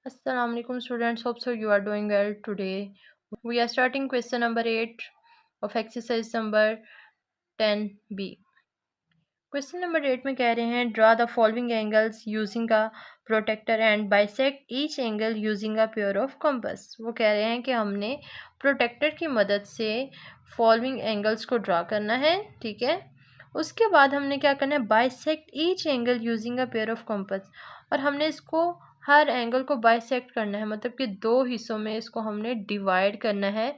Assalamu alaikum students, hope so you are doing well today. We are starting question number 8 of exercise number 10b. Question number 8 में कह रहे हैं draw the following angles using a protractor and bisect each angle using a pair of compass. वो कह रहे हैं कि हमने प्रोटेक्टर की मदद से फॉलोइंग एंगल्स को ड्रा करना है, ठीक है। उसके बाद हमने क्या करना है, bisect each angle using a pair of compass, और हमने इसको हर एंगल को बाइसेक्ट करना है, मतलब कि दो हिस्सों में इसको हमने डिवाइड करना है।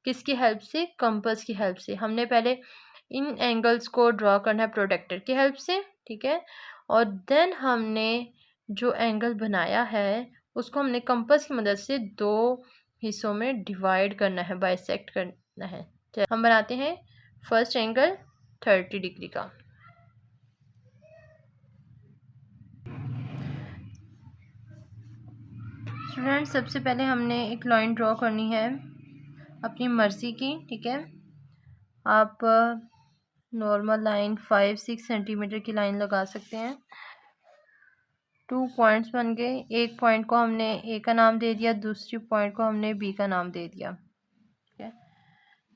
किसकी हेल्प से? कंपास की हेल्प से। हमने पहले इन एंगल्स को ड्रॉ करना है प्रोटेक्टर की हेल्प से, ठीक है। और देन हमने जो एंगल बनाया है उसको हमने कंपास की मदद से दो हिस्सों में डिवाइड करना है, बाइसेक्ट करना है। हम बनाते हैं फर्स्ट एंगल 30 डिग्री का। स्टूडेंट्स, सबसे पहले हमने एक लाइन ड्रॉ करनी है अपनी मर्ज़ी की, ठीक है। आप नॉर्मल लाइन 5-6 सेंटीमीटर की लाइन लगा सकते हैं। 2 पॉइंट्स बन गए। एक पॉइंट को हमने ए का नाम दे दिया, दूसरी पॉइंट को हमने बी का नाम दे दिया, ठीक है।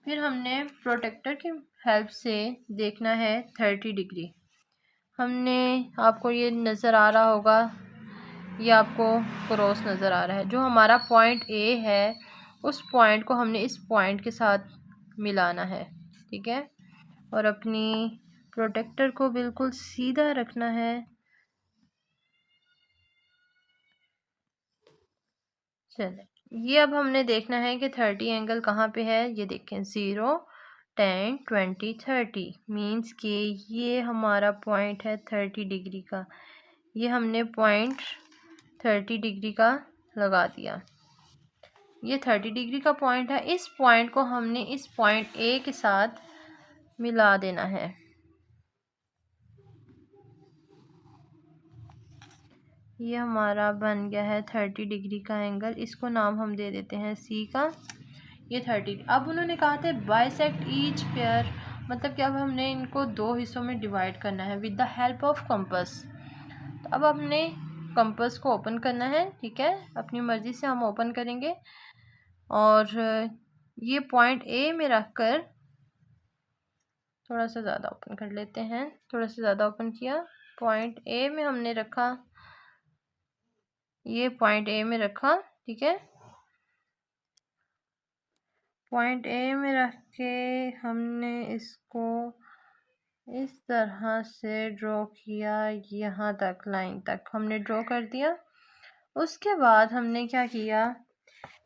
फिर हमने प्रोटेक्टर की हेल्प से देखना है 30 डिग्री। हमने, आपको ये नज़र आ रहा होगा, ये आपको क्रॉस नज़र आ रहा है। जो हमारा पॉइंट ए है उस पॉइंट को हमने इस पॉइंट के साथ मिलाना है, ठीक है। और अपनी प्रोटेक्टर को बिल्कुल सीधा रखना है। चले, ये अब हमने देखना है कि 30 एंगल कहाँ पे है। ये देखें, 0, 10, 20, 30 मीन्स कि ये हमारा पॉइंट है 30 डिग्री का। ये हमने पॉइंट 30 डिग्री का लगा दिया। ये 30 डिग्री का पॉइंट है। इस पॉइंट को हमने इस पॉइंट ए के साथ मिला देना है। ये हमारा बन गया है 30 डिग्री का एंगल। इसको नाम हम दे देते हैं सी का। ये 30। अब उन्होंने कहा था बाइसेक्ट ईच पेयर, मतलब कि अब हमने इनको दो हिस्सों में डिवाइड करना है with the help of compass. तो अब हमने कंपास को ओपन करना है, ठीक है। अपनी मर्ज़ी से हम ओपन करेंगे और ये पॉइंट ए में रख कर थोड़ा सा ज़्यादा ओपन कर लेते हैं। थोड़ा सा ज़्यादा ओपन किया, पॉइंट ए में हमने रखा, ये पॉइंट ए में रखा, ठीक है। पॉइंट ए में रख के हमने इसको इस तरह से ड्रॉ किया, यहाँ तक लाइन तक हमने ड्रॉ कर दिया। उसके बाद हमने क्या किया,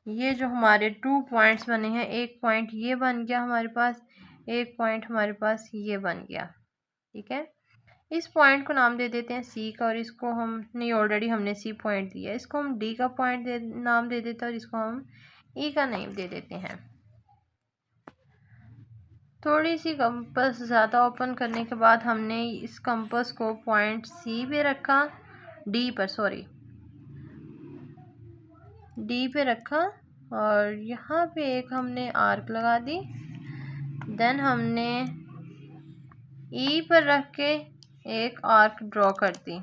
ये जो हमारे 2 पॉइंट्स बने हैं, एक पॉइंट ये बन गया हमारे पास, एक पॉइंट हमारे पास ये बन गया, ठीक है। इस पॉइंट को नाम दे देते हैं सी का, और इसको हम नहीं, ऑलरेडी हमने सी पॉइंट दिया, इसको हम डी का पॉइंट नाम दे देते हैं, और इसको हम ई का नेम दे देते हैं। थोड़ी सी कंपास ज़्यादा ओपन करने के बाद हमने इस कंपास को पॉइंट सी पे रखा, डी पर, सॉरी, डी पे रखा, और यहाँ पे एक हमने आर्क लगा दी। देन हमने ई पर रख के एक आर्क ड्रॉ कर दी।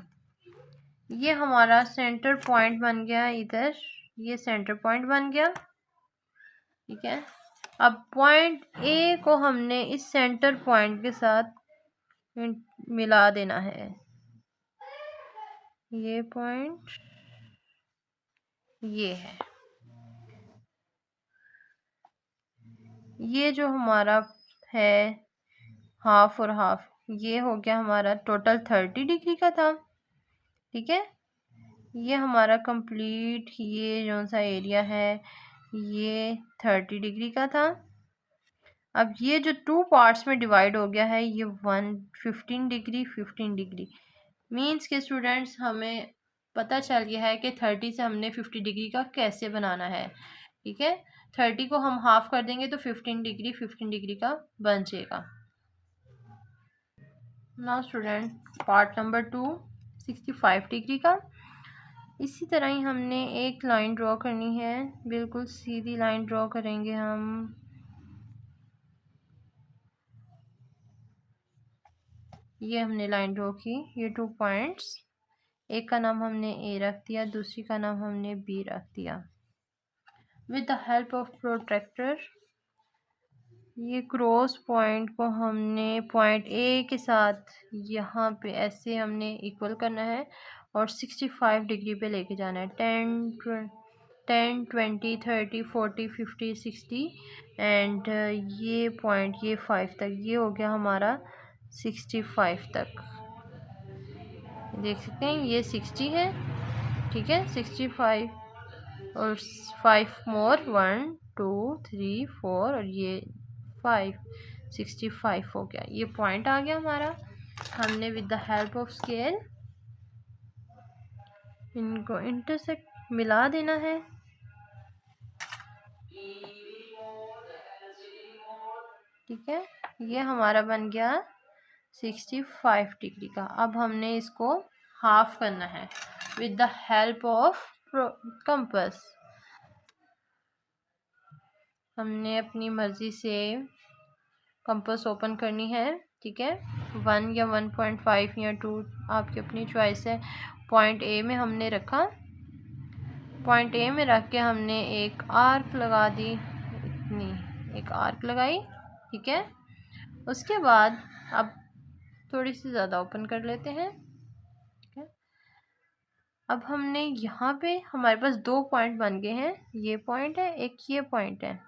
ये हमारा सेंटर पॉइंट बन गया इधर, ये सेंटर पॉइंट बन गया, ठीक है। अब पॉइंट ए को हमने इस सेंटर पॉइंट के साथ मिला देना है। ये पॉइंट ये है, ये जो हमारा है हाफ और हाफ, ये हो गया हमारा टोटल 30 डिग्री का था, ठीक है। ये हमारा कंप्लीट ये जो सा एरिया है ये 30 डिग्री का था। अब ये जो 2 पार्ट्स में डिवाइड हो गया है, ये 15 डिग्री 15 डिग्री मीन्स के स्टूडेंट्स हमें पता चल गया है कि 30 से हमने 50 डिग्री का कैसे बनाना है, ठीक है। 30 को हम हाफ कर देंगे तो 15 डिग्री का बन जाएगा। Now student, part number 2 65 degree का। इसी तरह ही हमने एक लाइन ड्रॉ करनी है, बिल्कुल सीधी लाइन ड्रॉ करेंगे हम। ये हमने लाइन ड्रॉ की, ये 2 पॉइंट्स, एक का नाम हमने ए रख दिया, दूसरी का नाम हमने बी रख दिया। With the help of protractor ये क्रॉस पॉइंट को हमने पॉइंट ए के साथ यहाँ पे ऐसे हमने इक्वल करना है और 65 डिग्री पे लेके जाना है। 10 20 30 40 50 60 एंड ये पॉइंट ये 5 तक, ये हो गया हमारा 65 तक। देख सकते हैं ये 60 है, ठीक है, 65 और 5 मोर 1 2 3 4 और ये 5 65 हो गया। ये पॉइंट आ गया हमारा। हमने with the help of scale इनको इंटरसेक्ट मिला देना है। ठीक है, ये हमारा बन गया 65 डिग्री का। अब हमने इसको हाफ करना है with the help of compass. हमने अपनी मर्जी से कंपास ओपन करनी है, ठीक है, 1 या 1.5 या 2 आपकी अपनी चॉइस है। पॉइंट ए में हमने रखा, पॉइंट ए में रख के हमने एक आर्क लगा दी, इतनी एक आर्क लगाई, ठीक है। उसके बाद अब थोड़ी सी ज़्यादा ओपन कर लेते हैं, ठीक है। अब हमने यहाँ पे हमारे पास 2 पॉइंट बन गए हैं, ये पॉइंट है, एक ये पॉइंट है।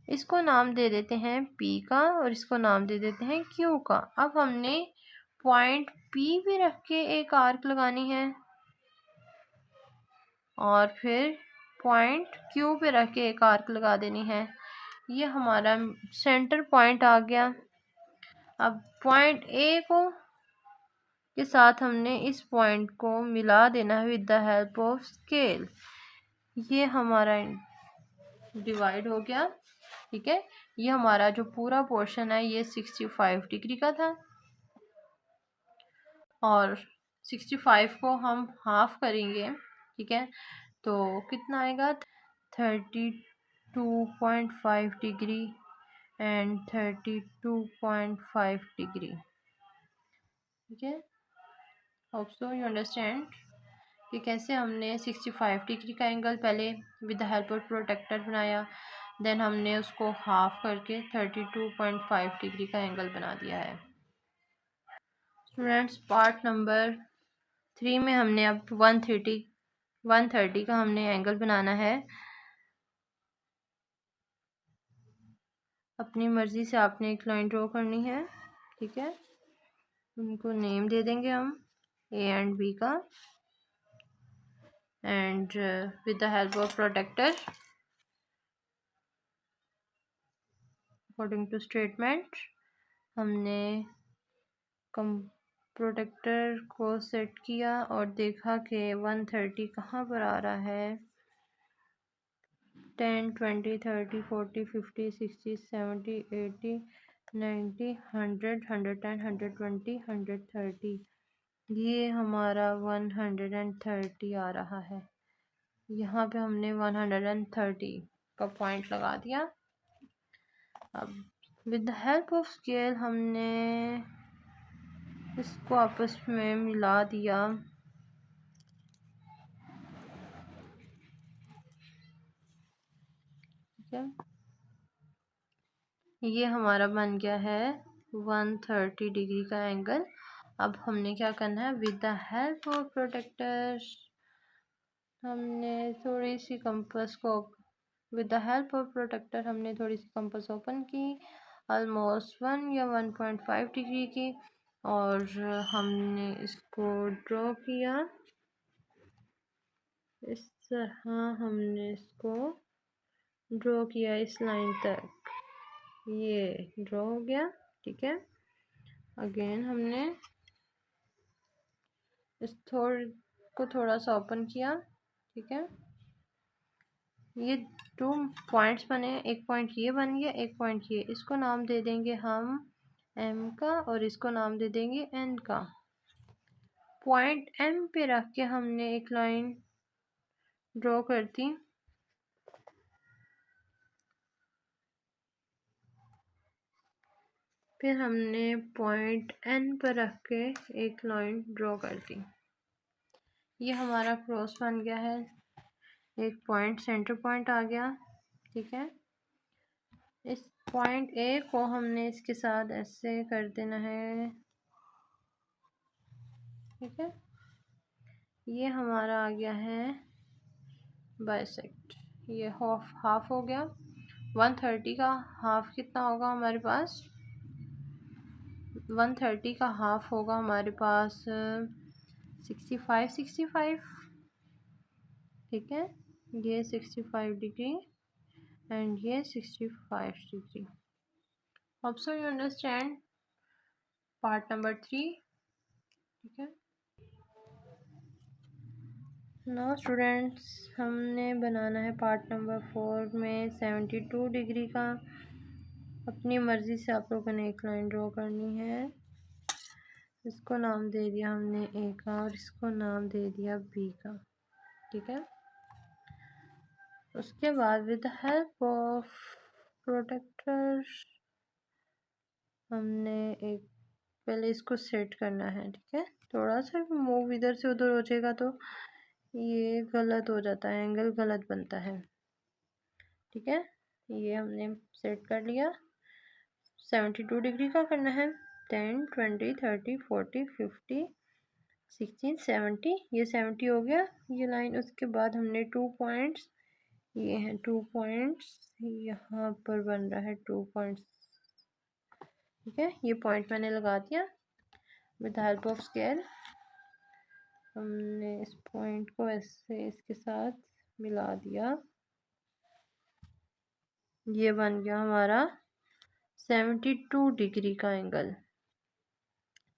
इसको नाम दे देते हैं P का और इसको नाम दे देते हैं Q का। अब हमने पॉइंट P भी रख के एक आर्क लगानी है और फिर पॉइंट Q पे रख के एक आर्क लगा देनी है। ये हमारा सेंटर पॉइंट आ गया। अब पॉइंट A को के साथ हमने इस पॉइंट को मिला देना है with the help of scale. ये हमारा डिवाइड हो गया, ठीक है। ये हमारा जो पूरा पोर्शन है ये 65 डिग्री का था और 65 को हम हाफ करेंगे, ठीक है, तो कितना आएगा 32.5 डिग्री एंड 32.5 डिग्री, ठीक है। होप सो यू अंडरस्टैंड कि कैसे हमने 65 डिग्री का एंगल पहले with the help of protractor बनाया, देन हमने उसको हाफ करके 32.5 डिग्री का एंगल बना दिया है। स्टूडेंट्स पार्ट नंबर 3 में हमने अब 130 का हमने एंगल बनाना है। अपनी मर्ज़ी से आपने एक लाइन ड्रॉ करनी है, ठीक है। उनको नेम दे देंगे हम ए एंड बी का end with the help of protractor according to statement हमने प्रोटेक्टर को सेट किया और देखा कि 130 कहाँ पर आ रहा है। 10 20 30 40 50 60 70 80 90 100 110 120 130, ये हमारा 130 आ रहा है। यहाँ पे हमने 130 का पॉइंट लगा दिया। अब with the help of scale हमने इसको आपस में मिला दिया, ठीक है। ये हमारा बन गया है 130 डिग्री का एंगल। अब हमने क्या करना है with the help of protractor हमने थोड़ी सी कंपास को with the help of protractor हमने थोड़ी सी कंपास ओपन की, ऑलमोस्ट 1 या 1.5 डिग्री की, और हमने इसको ड्रॉ किया इस तरह। हमने इसको ड्रॉ किया इस लाइन तक, ये ड्रॉ हो गया, ठीक है। अगेन हमने इस को थोड़ा सा ओपन किया, ठीक है। ये 2 पॉइंट्स बने, एक पॉइंट ये बन गया, एक पॉइंट ये, इसको नाम दे देंगे हम एम का और इसको नाम दे देंगे एन का। पॉइंट एम पे रख के हमने एक लाइन ड्रॉ कर दी, फिर हमने पॉइंट एन पर रख के एक लाइन ड्रॉ कर दी। ये हमारा क्रॉस बन गया है, एक पॉइंट सेंटर पॉइंट आ गया। ठीक है, इस पॉइंट ए को हमने इसके साथ ऐसे कर देना है। ठीक है, ये हमारा आ गया है बाइसेक्ट। ये हाफ हो गया। 130 का हाफ कितना होगा हमारे पास? 130 का हाफ होगा हमारे पास 65। ठीक है, ये 65 डिग्री एंड ये 65 degree. Also you understand part number 3। ठीक है, नाउ स्टूडेंट्स हमने बनाना है पार्ट नंबर 4 में 72 डिग्री का। अपनी मर्ज़ी से आप लोगों ने एक लाइन ड्रॉ करनी है। इसको नाम दे दिया हमने ए का और इसको नाम दे दिया बी का। ठीक है, उसके बाद with the help of protractor हमने एक पहले इसको सेट करना है। ठीक है, थोड़ा सा मूव इधर से उधर हो जाएगा तो ये गलत हो जाता है, एंगल गलत बनता है। ठीक है, ये हमने सेट कर लिया। 72 डिग्री का करना है। 10 20 30 40 50 16 70, ये 70 हो गया ये लाइन। उसके बाद हमने 2 पॉइंट्स, ये हैं 2 पॉइंट्स, यहाँ पर बन रहा है 2 पॉइंट्स। ठीक है, ये पॉइंट मैंने लगा दिया। With the help of scale हमने इस पॉइंट को ऐसे इसके साथ मिला दिया। ये बन गया हमारा 72 डिग्री का एंगल।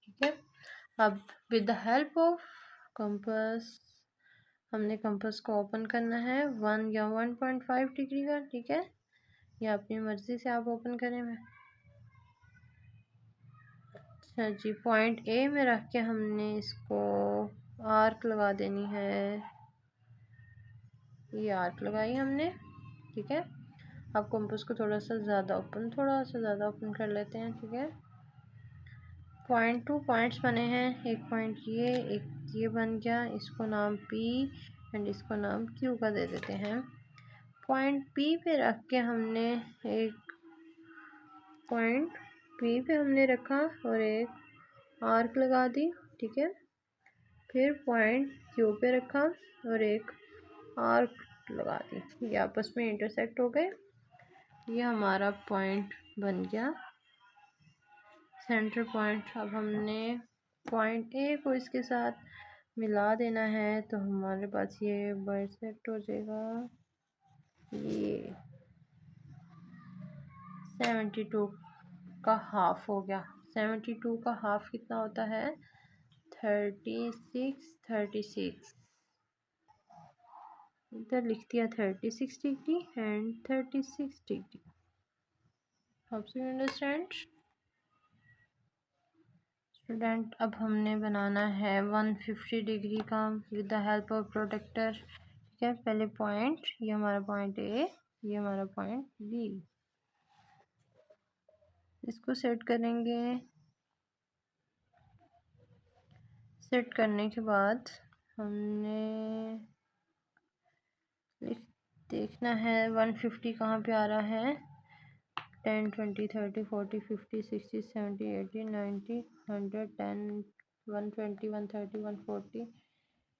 ठीक है, अब with the help of compass हमने कंपास को ओपन करना है 1 या 1.5 डिग्री का। ठीक है, या अपनी मर्ज़ी से आप ओपन करें। अच्छा जी, पॉइंट ए में रख के हमने इसको आर्क लगा देनी है। ये आर्क लगाई हमने। ठीक है, अब कंपास को थोड़ा सा ज़्यादा ओपन कर लेते हैं। ठीक है, पॉइंट 2 पॉइंट्स बने हैं। एक पॉइंट एक ये बन गया, इसको नाम पी एंड इसको नाम क्यू का दे देते हैं। पॉइंट पी पे रख के हमने एक पॉइंट पी पे हमने रखा और एक आर्क लगा दी। ठीक है, फिर पॉइंट क्यू पे रखा और एक आर्क लगा दी, ये आपस में इंटरसेक्ट हो गए। ये हमारा पॉइंट बन गया सेंटर पॉइंट। अब हमने पॉइंट ए को इसके साथ मिला देना है तो हमारे पास ये बाइसेक्ट हो जाएगा। ये 72 का हाफ हो गया। 72 का हाफ कितना होता है? 36 इधर लिख दिया 36 degree and 36 degree. Hope you understand student. अब हमने बनाना है 150 डिग्री का with the help of protractor. ठीक है, पहले पॉइंट, ये हमारा पॉइंट ए, ये हमारा पॉइंट बी, इसको सेट करेंगे। सेट करने के बाद हमने देखना है 150 कहाँ पे आ रहा है। 10 20 30 40 50 60 70 80 90 100 10 120 130 140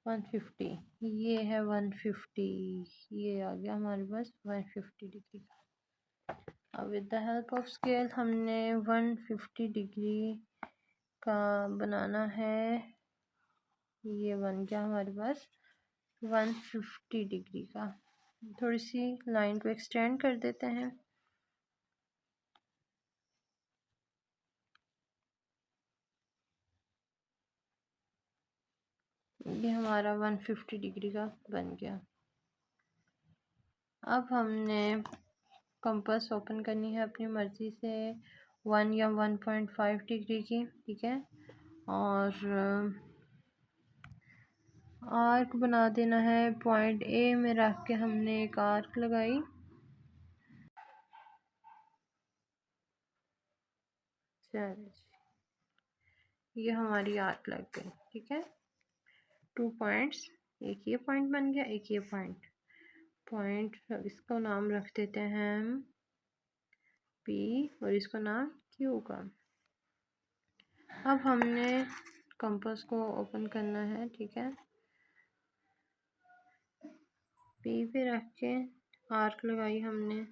150, ये है 150। ये आ गया हमारे पास 150 डिग्री का। अब with the help of scale हमने 150 डिग्री का बनाना है। ये बन गया हमारे पास 150 डिग्री का। थोड़ी सी लाइन को एक्सटेंड कर देते हैं। ये हमारा 150 डिग्री का बन गया। अब हमने कंपास ओपन करनी है अपनी मर्ज़ी से 1 या 1.5 डिग्री की। ठीक है, और आर्क बना देना है। पॉइंट ए में रख के हमने एक आर्क लगाई। चलिए, ये हमारी आर्क लग गई। ठीक है, 2 पॉइंट्स, एक ये पॉइंट बन गया, एक ये पॉइंट इसको नाम रख देते हैं हम P और इसको नाम Q का। अब हमने कंपास को ओपन करना है, ठीक है। P पे रख के आर्क लगाई हमने,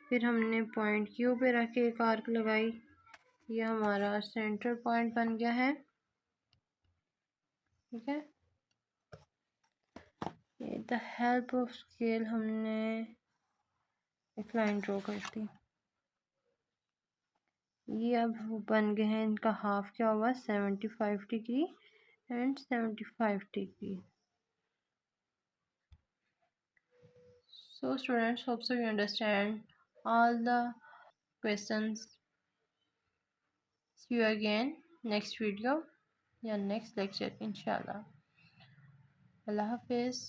फिर हमने पॉइंट Q पे रख के एक आर्क लगाई। ये हमारा सेंटर पॉइंट बन गया है, ठीक है। द हेल्प ऑफ स्केल हमने एक लाइन ड्रॉ कर दी। ये अब बन गए हैं, इनका हाफ क्या हुआ 75 degree and 75 degree. So students, hope so you understand all the questions. See you again next video या next lecture inshallah. Allah Hafiz.